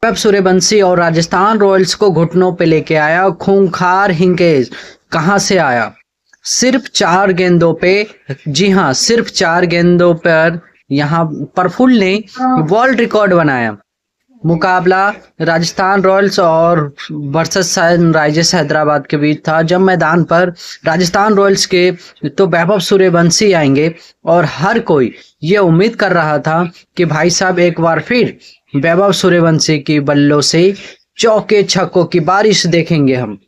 वैभव सूर्यवंशी और राजस्थान रॉयल्स को घुटनों पे लेके आया खूंखार हिंगेज। कहां से आया? सिर्फ 4 गेंदों पे, जी हां, सिर्फ 4 गेंदों पर यहां प्रफुल्ल ने वर्ल्ड रिकॉर्ड बनाया। मुकाबला राजस्थान रॉयल्स और वर्सेस सनराइजर्स हैदराबाद के बीच था। जब मैदान पर राजस्थान रॉयल्स के तो वैभव सूर्यवंशी आएंगे और हर कोई ये उम्मीद कर रहा था कि भाई साहब एक बार फिर वैभव सूर्यवंशी की बल्लों से चौके छक्कों की बारिश देखेंगे हम।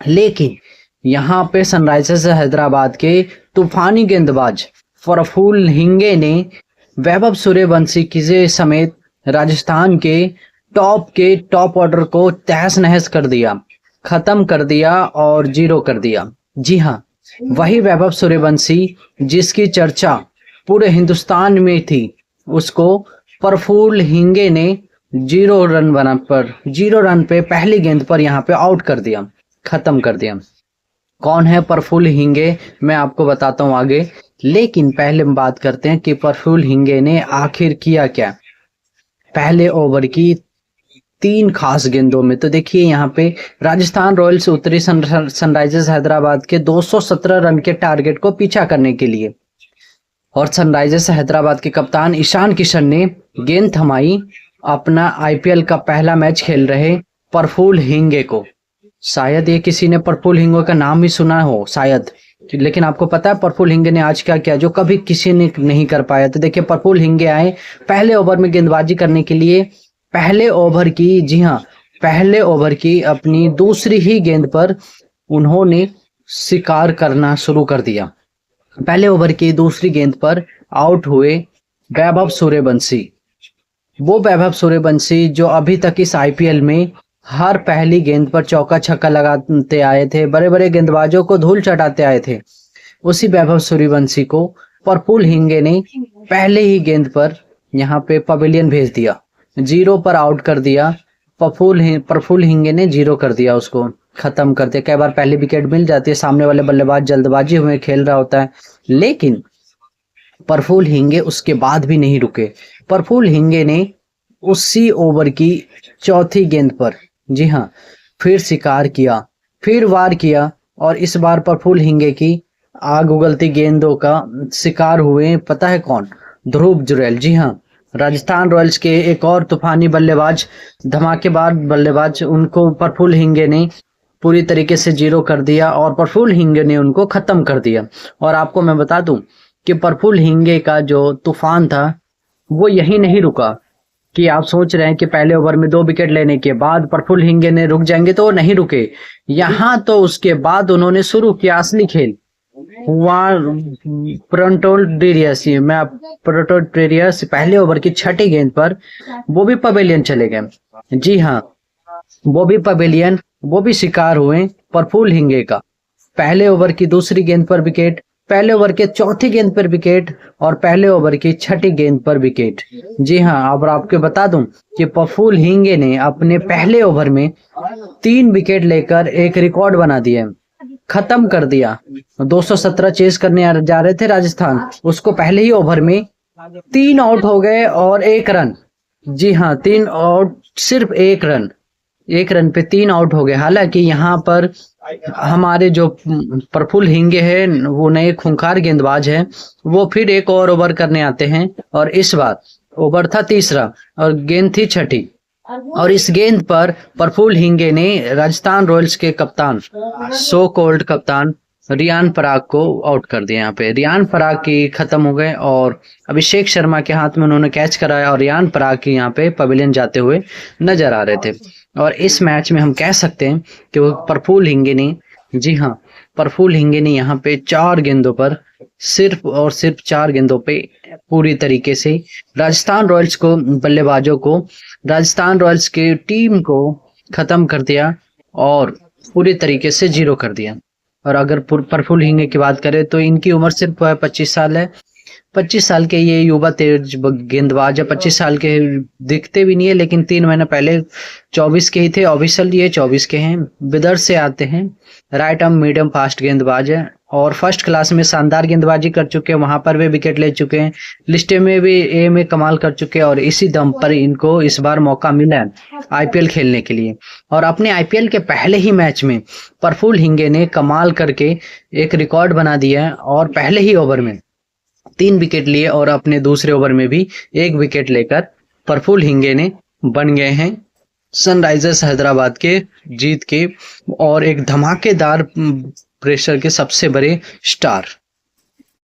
लेकिन यहाँ पे सनराइजर्स हैदराबाद के तूफानी गेंदबाज प्रफुल्ल हिंगे ने वैभव सूर्यवंशी की समेत राजस्थान के टॉप ऑर्डर को तहस नहस कर दिया, खत्म कर दिया और 0 कर दिया। जी हाँ, वही वैभव सूर्यवंशी जिसकी चर्चा पूरे हिंदुस्तान में थी, उसको प्रफुल्ल हिंगे ने 0 रन पे पहली गेंद पर यहाँ पे आउट कर दिया, खत्म कर दिया। कौन है प्रफुल्ल हिंगे, मैं आपको बताता हूँ आगे। लेकिन पहले हम बात करते हैं कि प्रफुल्ल हिंगे ने आखिर किया क्या पहले ओवर की 3 खास गेंदों में। तो देखिए यहाँ पे राजस्थान रॉयल्स उतरी सनराइजर्स हैदराबाद के 217 रन के टारगेट को पीछा करने के लिए, और सनराइजर्स हैदराबाद के कप्तान ईशान किशन ने गेंद थमाई अपना आईपीएल का पहला मैच खेल रहे प्रफुल्ल हिंगे को। शायद ये किसी ने प्रफुल्ल हिंगे का नाम ही सुना हो शायद, लेकिन आपको पता है प्रफुल्ल हिंगे ने आज क्या किया जो कभी किसी ने नहीं कर पाया। तो देखिए प्रफुल्ल हिंगे आए पहले ओवर में गेंदबाजी करने के लिए। पहले ओवर की, जी हाँ, पहले ओवर की अपनी दूसरी ही गेंद पर उन्होंने शिकार करना शुरू कर दिया। पहले ओवर की दूसरी गेंद पर आउट हुए वैभव सूर्यवंशी। वो वैभव सूर्यवंशी जो अभी तक इस आईपीएल में हर पहली गेंद पर चौका छक्का लगाते आए थे, बड़े बड़े गेंदबाजों को धूल चटाते आए थे, उसी वैभव सूर्यवंशी को प्रफुल्ल हिंगे ने पहले ही गेंद पर यहाँ पे पवेलियन भेज दिया, 0 पर आउट कर दिया। प्रफुल्ल हिंगे ने 0 कर दिया, उसको खत्म कर दिया। कई बार पहली विकेट मिल जाती है, सामने वाले बल्लेबाज जल्दबाजी में खेल रहा होता है, लेकिन प्रफुल्ल हिंगे उसके बाद भी नहीं रुके। प्रफुल्ल हिंगे ने उसी ओवर की चौथी गेंद पर, जी हाँ, फिर शिकार किया, फिर वार किया, और इस बार प्रफुल्ल हिंगे की आग उगलती गेंदों का शिकार हुए पता है कौन? ध्रुव जुरैल। जी हाँ, राजस्थान रॉयल्स के एक और तूफानी बल्लेबाज, धमाकेबाज बल्लेबाज, उनको प्रफुल्ल हिंगे ने पूरी तरीके से 0 कर दिया और प्रफुल्ल हिंगे ने उनको खत्म कर दिया। और आपको मैं बता दूं कि प्रफुल्ल हिंगे का जो तूफान था वो यही नहीं रुका कि आप सोच रहे हैं कि पहले ओवर में 2 विकेट लेने के बाद प्रफुल्ल हिंगे ने रुक जाएंगे, तो वो नहीं रुके। यहाँ तो उसके बाद उन्होंने शुरू किया असली खेल। प्रोटोटेरियस पहले ओवर की छठी गेंद पर वो भी पवेलियन चले गए। जी हाँ, वो भी शिकार हुए प्रफुल्ल हिंगे का। पहले ओवर की दूसरी गेंद पर विकेट, पहले ओवर के चौथी गेंद पर विकेट, और पहले ओवर की छठी गेंद पर विकेट। जी हाँ, अब आपको बता दूं कि प्रफुल्ल हिंगे ने अपने पहले ओवर में 3 विकेट लेकर एक रिकॉर्ड बना दिया, खत्म कर दिया। 217 चेस करने जा रहे थे राजस्थान, उसको पहले ही ओवर में 3 आउट हो गए और 1 रन। जी हाँ, 3 आउट, सिर्फ 1 रन पे 3 आउट हो गए। हालांकि यहाँ पर हमारे जो प्रफुल्ल हिंगे हैं, वो नए खूंखार गेंदबाज हैं, वो फिर एक और ओवर करने आते हैं, और इस बार ओवर था तीसरा और गेंद थी छठी, और इस गेंद पर प्रफुल्ल हिंगे ने राजस्थान रॉयल्स के कप्तान, सो कॉल्ड कप्तान रियान पराग को आउट कर दिया। यहाँ पे रियान पराग की खत्म हो गए और अभिषेक शर्मा के हाथ में उन्होंने कैच कराया, और रियान पराग की यहाँ पे पवेलियन जाते हुए नजर आ रहे थे। और इस मैच में हम कह सकते हैं कि वो प्रफुल्ल हिंगे ने, जी हाँ, प्रफुल्ल हिंगे ने यहाँ पे 4 गेंदों पर, सिर्फ और सिर्फ 4 गेंदों पे पूरी तरीके से राजस्थान रॉयल्स को, बल्लेबाजों को, राजस्थान रॉयल्स की टीम को खत्म कर दिया और पूरी तरीके से 0 कर दिया। और अगर प्रफुल्ल हिंगे की बात करें तो इनकी उम्र सिर्फ 25 साल है। 25 साल के ये युवा तेज गेंदबाज है। 25 साल के दिखते भी नहीं है, लेकिन 3 महीने पहले 24 के ही थे। ऑफिशियल ये 24 के हैं। विदर्भ से आते हैं। राइट आर्म मीडियम फास्ट गेंदबाज है और फर्स्ट क्लास में शानदार गेंदबाजी कर चुके हैं। वहां पर भी विकेट ले चुके हैं। लिस्टे में भी ए में कमाल कर चुके हैं और इसी दम पर इनको इस बार मौका मिला है आईपीएल खेलने के लिए। और अपने आईपीएल के पहले ही मैच में प्रफुल्ल हिंगे ने कमाल करके एक रिकॉर्ड बना दिया है और पहले ही ओवर में 3 विकेट लिए और अपने दूसरे ओवर में भी 1 विकेट लेकर प्रफुल्ल हिंगे ने बन गए हैं सनराइजर्स हैदराबाद के जीत के और एक धमाकेदार प्रेशर के सबसे बड़े स्टार।